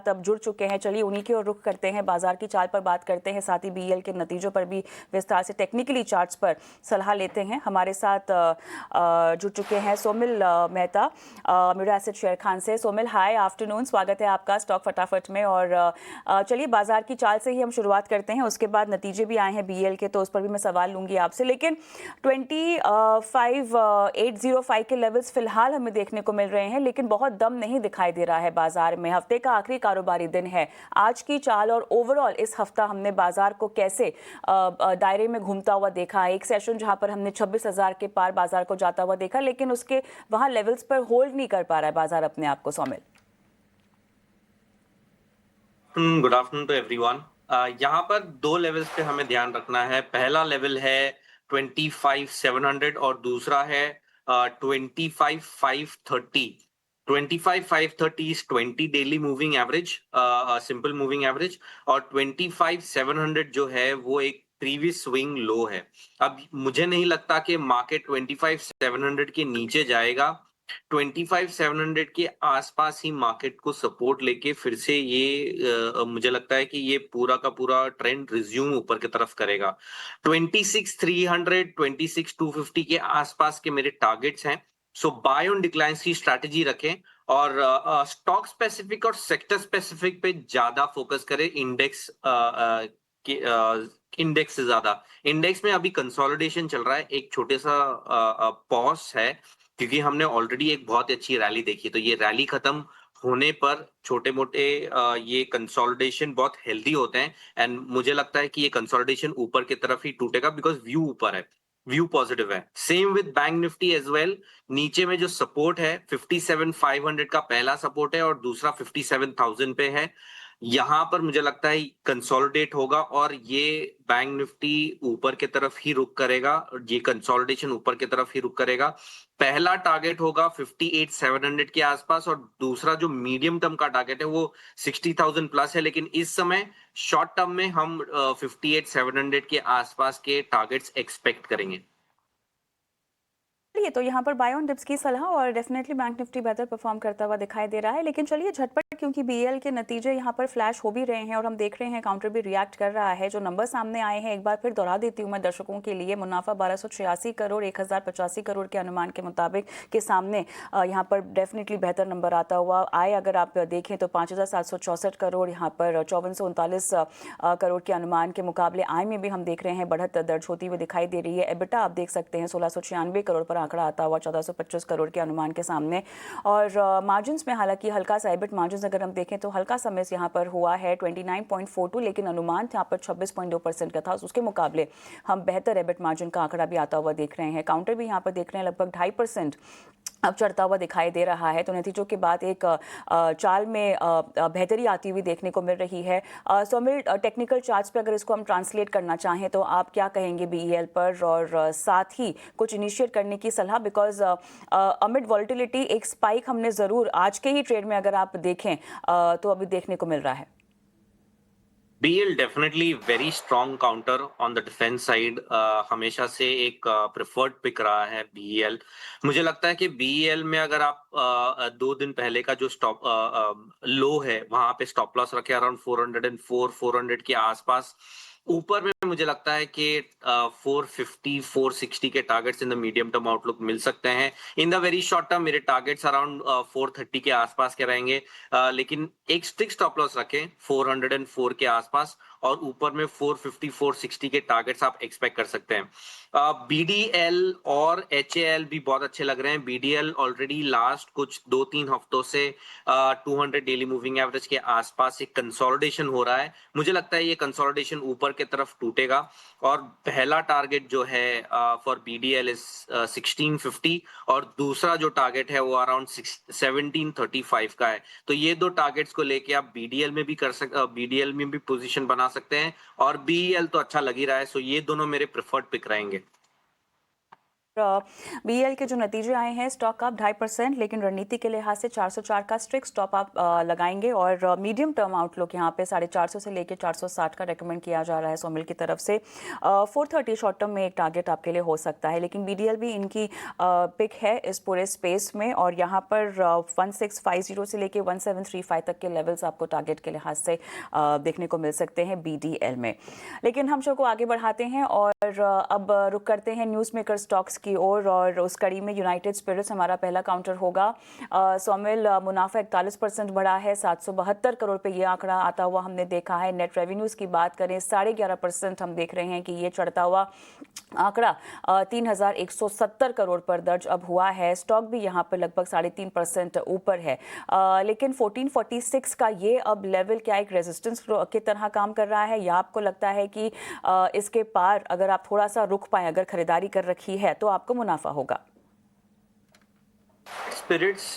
साथ अब जुड़ चुके हैं। चलिए उन्हीं की ओर रुख करते हैं, बाजार की चाल पर बात करते हैं, साथ ही बीईएल के नतीजों पर भी विस्तार से टेक्निकली चार्ट्स पर सलाह लेते हैं। हमारे साथ जुड़ चुके हैं Somil Mehta mid asset share Khan से। सोमिल, हाय आफ्टरनून, स्वागत है आपका स्टॉक फटाफट में। और चलिए बाजार की चाल से ही हम शुरुआत करते हैं, उसके बाद नतीजे भी आए हैं बीईएल के, तो उस पर भी मैं सवाल लूंगी आपसे। लेकिन 25805 के लेवल्स फिलहाल हमें देखने को मिल रहे हैं, लेकिन बहुत दम नहीं दिखाई दे रहा है बाजार में। हफ्ते का आखिरी कारोबारी दिन है, आज की चाल और ओवरऑल इस हफ्ता हमने बाजार को कैसे दायरे में घूमता हुआ देखा? एक सेशन जहां पर हमने 26,000 के पार बाजार को जाता हुआ देखा, लेकिन उसके वहां लेवल्स पर होल्ड नहीं कर पा रहा है बाजार अपने आप को। Somil, good afternoon to everyone. यहाँ पर दो लेवल्स पे हमें ध्यान रखना है। पहला लेवल है 25,700 और दूसरा है 25,530। 25,530 is 20 daily moving average, simple moving average, और 25,700 जो है वो एक प्रीवियस स्विंग लो है। अब मुझे नहीं लगता कि मार्केट 25,700 के नीचे जाएगा। 25,700 के आसपास ही मार्केट को सपोर्ट लेके फिर से ये मुझे लगता है कि ये पूरा का पूरा ट्रेंड रिज्यूम ऊपर की तरफ करेगा। 26,300 26,250 के आसपास के मेरे टारगेट्स हैं। सो बाय ऑन डिक्लाइंस की स्ट्रैटेजी रखें और स्टॉक स्पेसिफिक और सेक्टर स्पेसिफिक पे ज्यादा फोकस करें। इंडेक्स से ज्यादा। इंडेक्स में अभी कंसोलिडेशन चल रहा है, एक छोटे सा पॉज है, क्योंकि हमने ऑलरेडी एक बहुत अच्छी रैली देखी। तो ये रैली खत्म होने पर छोटे मोटे ये कंसोलिडेशन बहुत हेल्दी होते हैं, एंड मुझे लगता है कि ये कंसोलिडेशन ऊपर की तरफ ही टूटेगा, बिकॉज व्यू ऊपर है, व्यू पॉजिटिव है। Same with Bank Nifty as well. नीचे में जो सपोर्ट है 57,500 का पहला सपोर्ट है और दूसरा 57,000 पे है। यहां पर मुझे लगता है कंसोलिडेट होगा और ये बैंक निफ्टी ऊपर की तरफ ही रुक करेगा, ये कंसोलिडेशन ऊपर की तरफ ही रुक करेगा। पहला टारगेट होगा 58,700 के आसपास और दूसरा जो मीडियम टर्म का टारगेट है वो 60,000 प्लस है। लेकिन इस समय शॉर्ट टर्म में हम 58,700 के आसपास के टारगेट्स एक्सपेक्ट करेंगे। चलिए तो यहाँ पर बाय ऑन डिप्स की सलाह, और डेफिनेटली बैंक निफ्टी बेहतर परफॉर्म करता हुआ दिखाई दे रहा है। लेकिन चलिए झटपट, क्योंकि बीईएल के नतीजे यहाँ पर फ्लैश हो भी रहे हैं और हम देख रहे हैं काउंटर भी रिएक्ट कर रहा है। जो नंबर सामने आए हैं एक बार फिर दोहरा देती हूँ मैं दर्शकों के लिए। मुनाफा 1286 करोड़ 1085 करोड़ के अनुमान के मुताबिक के सामने यहाँ पर डेफिनेटली बेहतर नंबर आता हुआ आए। अगर आप देखें तो 5,764 करोड़, यहाँ पर 5439 करोड़ के अनुमान के मुकाबले आय में भी हम देख रहे हैं बढ़त दर्ज होती हुई दिखाई दे रही है। एबिटा आप देख सकते हैं 1696 करोड़ पर आंकड़ा आता हुआ 1425 करोड़ के अनुमान के सामने। और मार्जिन्स में हालांकि हल्का सा एबिट मार्जिन्स अगर हम देखें तो हल्का सा मिस यहाँ पर हुआ है 29.42, लेकिन अनुमान यहाँ पर 26.2% का था। उसके मुकाबले हम बेहतर एबिट मार्जिन का आंकड़ा भी आता हुआ देख रहे हैं। काउंटर भी यहाँ पर देख रहे हैं लगभग 2.5% अब चढ़ता हुआ दिखाई दे रहा है। तो नतीजों के बाद एक चाल में बेहतरी आती हुई देखने को मिल रही है। सोमिल, टेक्निकल चार्ट्स पे अगर इसको हम ट्रांसलेट करना चाहें तो आप क्या कहेंगे बीईएल पर, और साथ ही कुछ इनिशिएट करने की सलाह? बिकॉज अमिड वॉलिटिलिटी एक स्पाइक हमने ज़रूर आज के ही ट्रेड में अगर आप देखें तो अभी देखने को मिल रहा है। BL definitely very strong counter on the defence side. हमेशा से एक प्रेफर्ड पिक रहा है BEL। मुझे लगता है कि BEL में अगर आप 2 दिन पहले का जो स्टॉप लो है वहां पे स्टॉप लॉस रखे अराउंड 404 400 के आसपास। ऊपर में मुझे लगता है कि 450 460 के targets in the medium term outlook मिल सकते हैं। In the very short term मेरे टारगेट्स अराउंड 430 के आसपास के रहेंगे। लेकिन एक स्ट्रिक्ट स्टॉप लॉस रखें 404 के आसपास, और ऊपर में 450 460 के टारगेट्स आप एक्सपेक्ट कर सकते हैं। BDL और HAL भी बहुत अच्छे लग रहे हैं। BDL ऑलरेडी लास्ट कुछ 2-3 हफ्तों से 200 डेली मूविंग एवरेज के आसपास एक कंसोलिडेशन हो रहा है। मुझे लगता है ये कंसोलिडेशन ऊपर के तरफ टूटेगा और पहला टारगेट जो है फॉर BDL इज 1650 और दूसरा जो टारगेट है वो अराउंड 1735 का है। तो ये दो टारगेट्स को लेके आप BDL में भी BDL में भी पोजीशन बना सकते हैं, और BEL तो अच्छा लग ही रहा है। सो ये दोनों मेरे प्रेफर्ड पिक रहेंगे। बीएल के जो नतीजे आए हैं, स्टॉक अप 2.5%, लेकिन रणनीति के लिहाज से 404 का स्ट्रिक्ट स्टॉप आप लगाएंगे और मीडियम टर्म आउटलुक यहाँ पे 450 से लेके 460 का रेकमेंड किया जा रहा है सोमिल की तरफ से। 430 शॉर्ट टर्म में एक टारगेट आपके लिए हो सकता है, लेकिन बीडीएल भी इनकी पिक है इस पूरे स्पेस में, और यहाँ पर 1650 से लेके 1735 तक के लेवल्स आपको टारगेट के लिहाज से देखने को मिल सकते हैं बीडीएल में। लेकिन हम शो को आगे बढ़ाते हैं और अब रुक करते हैं न्यूज़ मेकर स्टॉक्स की ओर, और उस कड़ी में यूनाइटेड स्पिरिट्स हमारा पहला काउंटर होगा। सोमिल, मुनाफा 41% बढ़ा है, 772 करोड़ पे ये आंकड़ा आता हुआ हमने देखा है। नेट रेवेन्यूज़ की बात करें 11.5% हम देख रहे हैं कि ये चढ़ता हुआ आंकड़ा 3170 करोड़ पर दर्ज अब हुआ है। स्टॉक भी यहाँ पर लगभग 3.5% ऊपर है, लेकिन 1446 का ये अब लेवल क्या एक रेजिस्टेंस की तरह काम कर रहा है, या आपको लगता है कि इसके पार अगर आप थोड़ा सा रुक पाए, अगर खरीदारी कर रखी है तो आपको मुनाफा होगा? स्पिरिट्स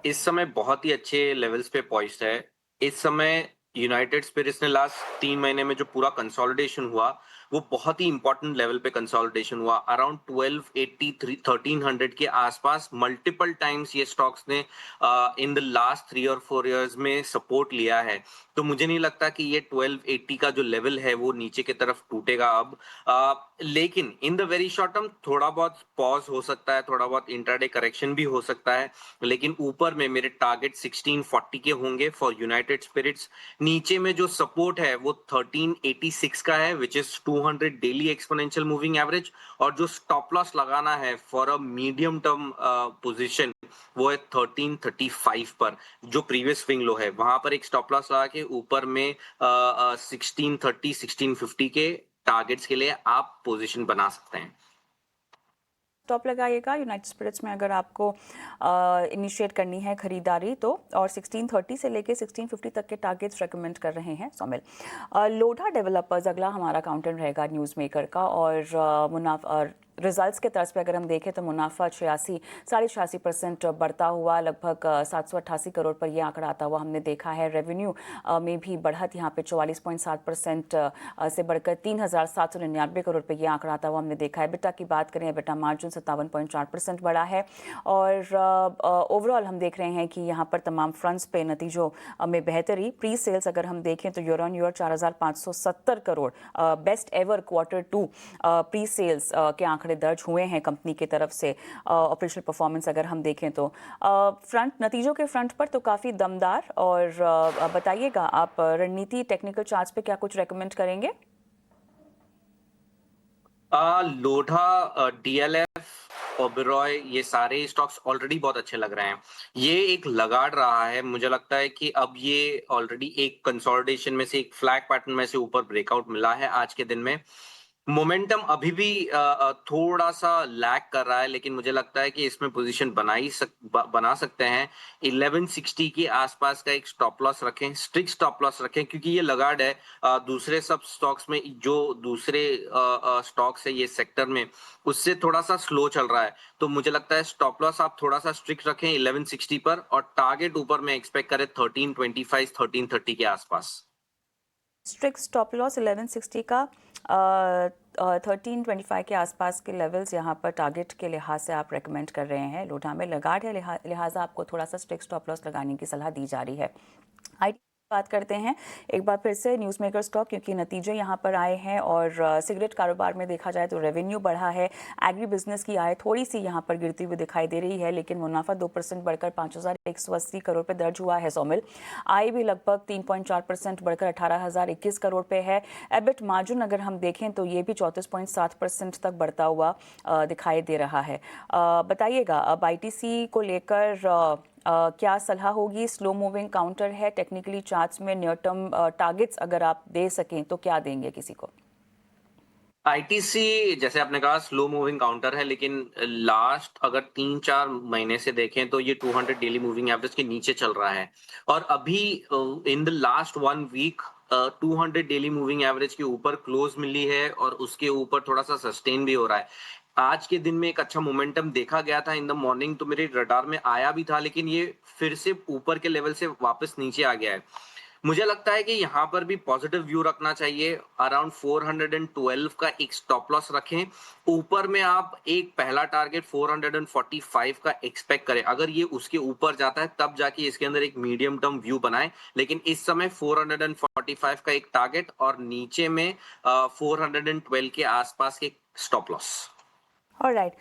इस समय बहुत ही अच्छे लेवल्स पे पॉइज्ड है। इस समय यूनाइटेड स्पिरिट्स ने लास्ट 3 महीने में जो पूरा कंसोलिडेशन हुआ, वो बहुत ही इंपॉर्टेंट लेवल पे कंसोलिडेशन हुआ। अराउंड 1283 1300 के आसपास मल्टीपल टाइम्स ये स्टॉक्स ने इन द लास्ट 3 और 4 इयर्स में सपोर्ट लिया है। तो मुझे नहीं लगता कि ये 1280 का जो लेवल है वो नीचे की तरफ टूटेगा अब। लेकिन इन द वेरी शॉर्ट टर्म थोड़ा बहुत पॉज हो सकता है, थोड़ा बहुत इंट्राडे करेक्शन भी हो सकता है, लेकिन ऊपर में मेरे टारगेट 1640 के होंगे फॉर यूनाइटेड स्पिरिट्स। नीचे में जो सपोर्ट है वो 1386 का है, which is 200 daily exponential moving average, और जो स्टॉप लॉस लगाना है for a medium term position वो है 1335 पर, जो प्रीवियस स्विंग लो है वहां पर एक स्टॉप लॉस लगा के ऊपर में 1630 1650 के टारगेट्स के लिए आप पोजीशन बना सकते हैं। स्टॉप लगाइएगा यूनाइटेड स्पिरिट्स में अगर आपको इनिशिएट करनी है खरीदारी तो, और 1630 से लेके 1650 तक के टारगेट्स रेकमेंड कर रहे हैं सोमिल। लोढ़ा डेवलपर्स अगला हमारा काउंटर रहेगा न्यूज़ मेकर का, और मुनाफा रिजल्ट्स के तर्ज पे अगर हम देखें तो मुनाफा 86% बढ़ता हुआ लगभग 788 करोड़ पर यह आंकड़ा आता हुआ हमने देखा है। रेवेन्यू में भी बढ़त यहाँ पे 44.7% से बढ़कर 3799 करोड़ पे यह आंकड़ा आता हुआ हमने देखा है। बेटा की बात करें, बेटा मार्जिन 57.4% बढ़ा है, और ओवरऑल हम देख रहे हैं कि यहाँ पर तमाम फ्रंट्स पे नतीजों में बेहतरी। प्री सेल्स अगर हम देखें तो year on year 4570 crore best ever Q2 pre sales के आंकड़े दर्ज हुए हैं कंपनी की तरफ से। ऑपरेशनल परफॉर्मेंस अगर हम देखें तो फ्रंट नतीजों के फ्रंट पर तो काफ़ी दमदार। और बताइएगा आप रणनीति टेक्निकल चार्ट्स पे क्या कुछ रेकमेंड करेंगे? लोढ़ा, डीएलएफ, ओबेरॉय, ये सारे स्टॉक्स ऑलरेडी बहुत अच्छे लग रहे हैं। ये एक लगाड़ रहा है, मुझे लगता है कि अब ये ऑलरेडी एक कंसोलिडेशन में से एक फ्लैग पैटर्न में से ऊपर ब्रेकआउट मिला है आज के दिन में। मोमेंटम अभी भी थोड़ा सा लैग कर रहा है, लेकिन मुझे लगता है कि इसमें पोजीशन बना सकते हैं। 1160 के आसपास का एक स्टॉप लॉस रखें, स्ट्रिक्ट स्टॉप लॉस रखें, क्योंकि ये लगाड़ है दूसरे सब स्टॉक्स में, जो दूसरे स्टॉक्स है ये सेक्टर में, उससे थोड़ा सा स्लो चल रहा है। तो मुझे लगता है स्टॉप लॉस आप थोड़ा सा स्ट्रिक्ट रखें 1160 पर, और टारगेट ऊपर में एक्सपेक्ट करें 1325 1330 के आसपास। स्ट्रिक्ट स्टॉप लॉस 1160 का 1325 के आसपास के लेवल्स यहाँ पर टारगेट के लिहाज से आप रेकमेंड कर रहे हैं। लोढ़ा में लगाड़ है, लिहाजा आपको थोड़ा सा स्ट्रिक्ट स्टॉप लॉस लगाने की सलाह दी जा रही है। आईटी बात करते हैं एक बार फिर से न्यूज़ मेकर स्टॉक, क्योंकि नतीजे यहाँ पर आए हैं, और सिगरेट कारोबार में देखा जाए तो रेवेन्यू बढ़ा है। एग्री बिजनेस की आय थोड़ी सी यहाँ पर गिरती हुई दिखाई दे रही है, लेकिन मुनाफा 2% बढ़कर 5180 करोड़ पे दर्ज हुआ है सोमिल। आय भी लगभग 3.4% बढ़कर 18021 करोड़ पे है। एबिट मार्जिन अगर हम देखें तो ये भी 34.7% तक बढ़ता हुआ दिखाई दे रहा है। बताइएगा अब आईटीसी को लेकर क्या सलाह होगी? स्लो मूविंग काउंटर है टेक्निकली चार्ट्स में, नियर टर्म टारगेट्स अगर आप दे सकें तो क्या देंगे किसी को? आईटीसी जैसे आपने कहा स्लो मूविंग काउंटर है, लेकिन लास्ट अगर 3-4 महीने से देखें तो ये 200 डेली मूविंग एवरेज के नीचे चल रहा है, और अभी in the last 1 week 200 daily moving average के ऊपर क्लोज मिली है, और उसके ऊपर थोड़ा सा सस्टेन भी हो रहा है। आज के दिन में एक अच्छा मोमेंटम देखा गया था इन द मॉर्निंग, तो मेरे रडार में आया भी था, लेकिन ये फिर से ऊपर के लेवल से वापस नीचे आ गया है। मुझे लगता है कि यहाँ पर भी पॉजिटिव व्यू रखना चाहिए। अराउंड 412 का एक स्टॉप लॉस रखें। ऊपर में आप एक पहला टारगेट 445 का एक्सपेक्ट करें। अगर ये उसके ऊपर जाता है तब जाके इसके अंदर एक मीडियम टर्म व्यू बनाएं। लेकिन इस समय 445 का एक टारगेट और नीचे में 412 के आसपास के stop loss. Alright,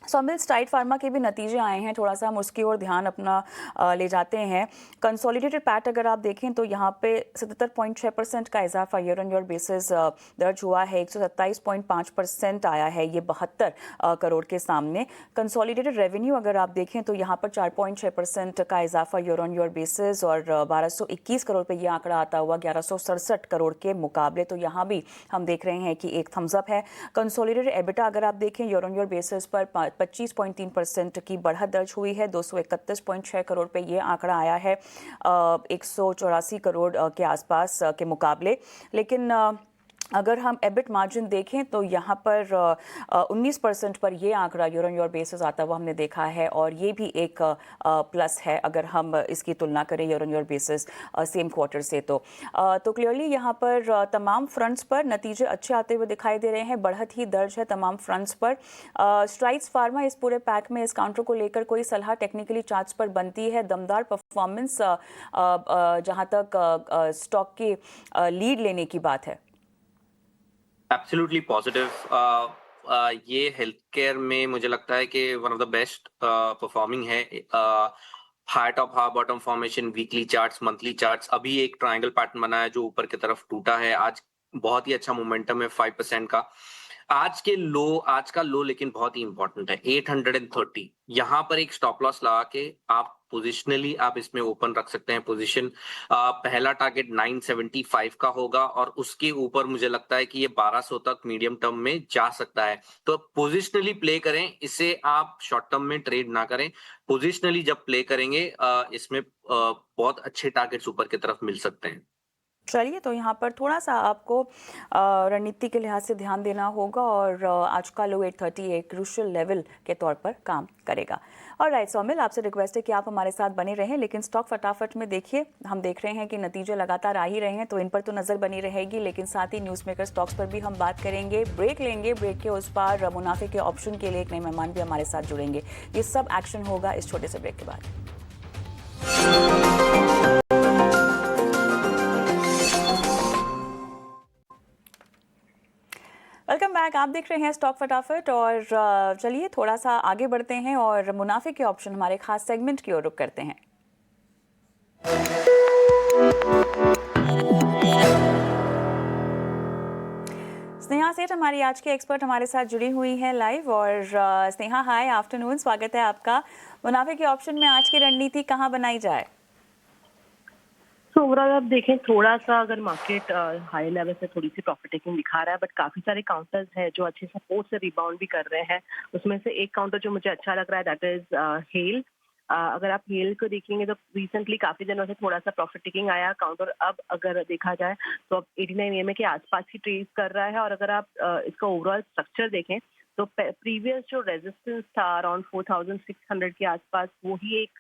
Saumil, STRIDE pharma के भी नतीजे आए हैं, थोड़ा सा हम उसकी ओर ध्यान अपना ले जाते हैं। कंसोलिडेटेड पैट अगर आप देखें तो यहाँ पे 77.6% का इजाफा ईयर ऑन ईयर बेसिस दर्ज हुआ है। 127.5% आया है ये 72 करोड़ के सामने। कंसोलिडेटेड रेवेन्यू अगर आप देखें तो यहाँ पर 4.6% का इजाफा ईयर ऑन ईयर बेसिस और 1221 करोड़ पे ये आंकड़ा आता हुआ 1167 करोड़ के मुकाबले। तो यहाँ भी हम देख रहे हैं कि एक थम्स अप है। कंसोलिडेटेड एबिटा अगर आप देखें ईयर ऑन ईयर बेसिस पर 25.3% की बढ़त दर्ज हुई है। 231.6 करोड़ पे ये आंकड़ा आया है 184 करोड़ के आसपास के मुकाबले। लेकिन अगर हम एबिट मार्जिन देखें तो यहाँ पर 19% पर ये आंकड़ा ईयर ऑन ईयर बेसिस आता हुआ हमने देखा है और ये भी एक प्लस है अगर हम इसकी तुलना करें year on year basis same quarter से। तो क्लियरली यहाँ पर तमाम फ्रंट्स पर नतीजे अच्छे आते हुए दिखाई दे रहे हैं। बढ़त ही दर्ज है तमाम फ्रंट्स पर। स्ट्राइड्स फार्मा इस पूरे पैक में इस काउंटर को लेकर कोई सलाह टेक्निकली चार्ट्स पर बनती है? दमदार परफॉर्मेंस जहाँ तक स्टॉक की लीड लेने की बात है। Absolutely positive. ये हेल्थ केयर में मुझे लगता है कि one of the best performing है। High top high bottom formation, weekly charts, monthly charts. अभी एक ट्रायंगल पैटर्न बना है जो ऊपर की तरफ टूटा है। आज बहुत ही अच्छा मोमेंटम है 5% का। आज का लो लेकिन बहुत ही इंपॉर्टेंट है 830। यहाँ पर एक स्टॉप लॉस लगा के आप पोजिशनली आप इसमें ओपन रख सकते हैं पोजीशन। पहला टारगेट 975 का होगा और उसके ऊपर मुझे लगता है कि ये 1200 तक मीडियम टर्म में जा सकता है। तो पोजिशनली प्ले करें इसे, आप शॉर्ट टर्म में ट्रेड ना करें। पोजिशनली जब प्ले करेंगे इसमें बहुत अच्छे टारगेट्स ऊपर की तरफ मिल सकते हैं। चलिए, तो यहाँ पर थोड़ा सा आपको रणनीति के लिहाज से ध्यान देना होगा और आज का लो 830 एक क्रूशियल लेवल के तौर पर काम करेगा। और राइट सौमिल, आपसे रिक्वेस्ट है कि आप हमारे साथ बने रहें, लेकिन स्टॉक फटाफट में देखिए। हम देख रहे हैं कि नतीजे लगातार आ ही रहे हैं तो इन पर तो नज़र बनी रहेगी, लेकिन साथ ही न्यूज़ मेकर स्टॉक्स पर भी हम बात करेंगे। ब्रेक लेंगे, ब्रेक के उस पार मुनाफे के ऑप्शन के लिए एक नए मेहमान भी हमारे साथ जुड़ेंगे। ये सब एक्शन होगा इस छोटे से ब्रेक के बाद। वेलकम बैक, आप देख रहे हैं स्टॉक फटाफट और चलिए थोड़ा सा आगे बढ़ते हैं और मुनाफे के ऑप्शन हमारे खास सेगमेंट की ओर रुख करते हैं। स्नेहा सेठ हमारी आज की एक्सपर्ट हमारे साथ जुड़ी हुई है लाइव। और स्नेहा, हाय आफ्टरनून, स्वागत है आपका। मुनाफे के ऑप्शन में आज की रणनीति कहाँ बनाई जाए? तो ओवरऑल आप देखें थोड़ा सा अगर मार्केट हाई लेवल से थोड़ी सी प्रॉफिट टेकिंग दिखा रहा है, बट काफी सारे काउंटर्स हैं जो अच्छे सपोर्ट से रिबाउंड भी कर रहे हैं। उसमें से एक काउंटर जो मुझे अच्छा लग रहा है दैट इज हेल। अगर आप हेल को देखेंगे तो रिसेंटली काफी दिनों से थोड़ा सा प्रॉफिट टेकिंग आया काउंटर, अब अगर देखा जाए तो अब 89 EMA के आसपास ही ट्रेड कर रहा है। और अगर आप इसका ओवरऑल स्ट्रक्चर देखें तो प्रीवियस जो रेजिस्टेंस था अराउंड 4600 के आसपास, वो ही एक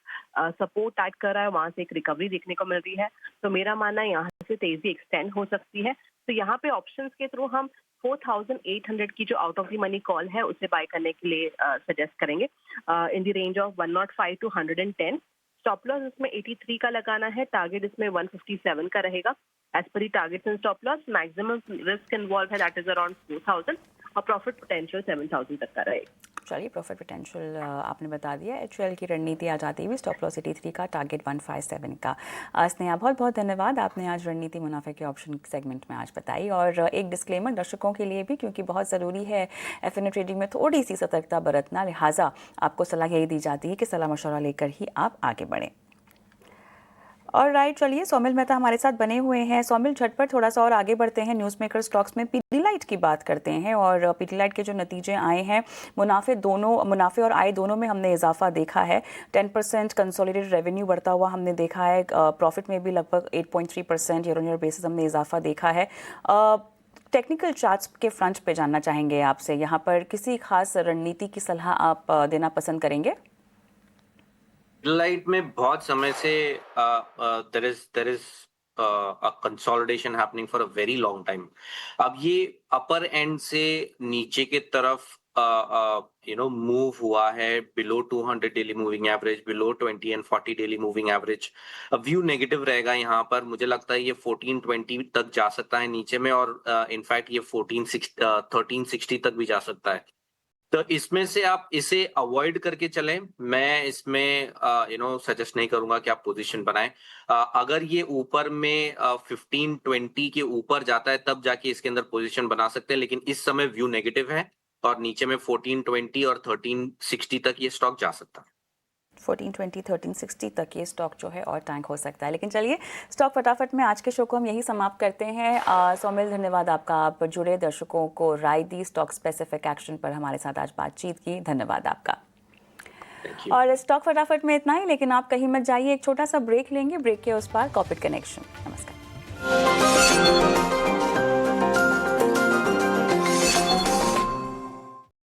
सपोर्ट ऐड कर रहा है, वहां से एक रिकवरी देखने को मिल रही है। तो मेरा मानना है यहाँ से तेजी एक्सटेंड हो सकती है। तो यहाँ पे ऑप्शंस के थ्रू हम 4800 की जो out of the money call है उसे बाय करने के लिए सजेस्ट करेंगे in the range of 105 to 110। Stop loss इसमें 83 का लगाना है, टारगेट इसमें 157 का रहेगा। As per target and stop loss maximum risk involve है दैट इज अराउंड 4000 और प्रॉफिट पोटेंशियल 7000 तक का रहेगा। चलिए, प्रॉफिट पोटेंशियल आपने बता दिया। एचयूएल की रणनीति आ जाती हुई स्टॉप लॉस 83 का, टारगेट 157 का। स्नेहा, बहुत बहुत धन्यवाद, आपने आज रणनीति मुनाफे के ऑप्शन सेगमेंट में आज बताई। और एक डिस्क्लेमर दर्शकों के लिए भी, क्योंकि बहुत ज़रूरी है एफएनओ ट्रेडिंग में थोड़ी सी सतर्कता बरतना, लिहाजा आपको सलाह यही दी जाती है कि सलाह मशवरा लेकर ही आप आगे बढ़ें। और राइट, चलिए सौमिल मेहता हमारे साथ बने हुए हैं। सौमिल, झटपट थोड़ा सा और आगे बढ़ते हैं, न्यूज़ मेकर स्टॉक्स में पीडीलाइट की बात करते हैं। और पीडीलाइट के जो नतीजे आए हैं, मुनाफे और आय दोनों में हमने इजाफा देखा है। 10% कंसोलिडेटेड रेवेन्यू बढ़ता हुआ हमने देखा है। प्रॉफिट में भी लगभग 8.3% ईयर ऑन ईयर बेसिस हमने इजाफा देखा है। टेक्निकल चार्ट्स के फ्रंट पे जानना चाहेंगे आपसे, यहाँ पर किसी खास रणनीति की सलाह आप देना पसंद करेंगे? लाइट में बहुत समय से there is a consolidation happening for a very long time. अब ये अपर एंड से नीचे के तरफ मूव हुआ है below 200 daily moving average, below 20 and 40 daily moving average. View negative रहेगा यहाँ पर। मुझे लगता है ये 1420 तक जा सकता है नीचे में, और इनफैक्ट ये 1360 तक भी जा सकता है। तो इसमें से आप इसे अवॉइड करके चलें। मैं इसमें सजेस्ट नहीं करूंगा कि आप पोजीशन बनाएं। अगर ये ऊपर में 1520 के ऊपर जाता है तब जाके इसके अंदर पोजीशन बना सकते हैं, लेकिन इस समय व्यू नेगेटिव है और नीचे में 1420 और 1360 तक ये स्टॉक जा सकता है। 1420 1360 तक ये स्टॉक जो है और टैंक हो सकता है। लेकिन चलिए स्टॉक फटाफट में आज के शो को हम यही समाप्त करते हैं। सौमिल, धन्यवाद आपका, आप जुड़े, दर्शकों को राय दी, स्टॉक स्पेसिफिक एक्शन पर हमारे साथ आज बातचीत की, धन्यवाद आपका। और स्टॉक फटाफट में इतना ही, लेकिन आप कहीं मत जाइए, एक छोटा सा ब्रेक लेंगे, ब्रेक के उस पार कॉर्पोरेट कनेक्शन। नमस्कार।